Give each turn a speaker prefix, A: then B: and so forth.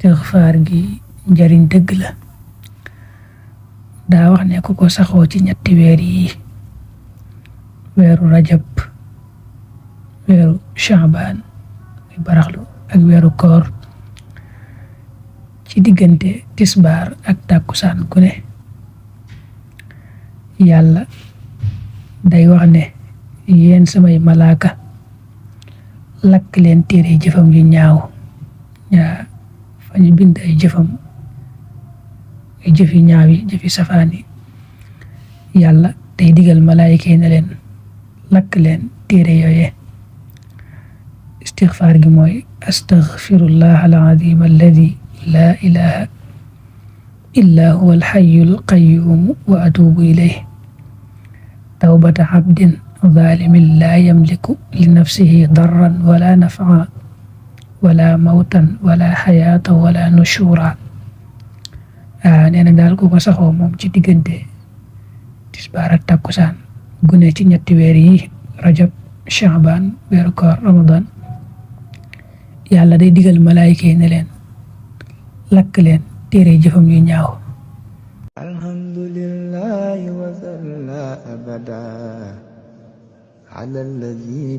A: istixfaar gi njariñ dëgg la. daa wax ne ku ko saxoo ci ñetti weer yi, weeru rajab, weeru shaabaan muy baraxlu ak weeru koor, ci diggante tisbaar ak tàkkusaan ku ne, yàlla day wax ne yéen samay malaaka lakk leen téere jëfam yu ñaaw fa ñu bind ay jëfam, ay jëfi ñaaw yi, jëfi safaan yi. yàlla day digal malaayika yi ne leen lakk leen téere yooye. istixfaar gi mooy astaghfirullah al-azim alladi laa ilaha illa huwa alxayu alqayumu wa atubu ilayh. tawbata abdin zalimin laa yamliku li nafsihi darran wala nafaa wala mawtan wala xayaata wala nushura. nee na daal ku ko saxoo moom ci diggante tisbaar ak takkusaan gune ci ñetti weer yi, rajab, shaabaan, weeru koor, ramadan, yàlla day digal malaayika yi ne leen lakk leen téere jëfam yu ñaaw.
B: alhamdulillahi wa salla abada ala alladi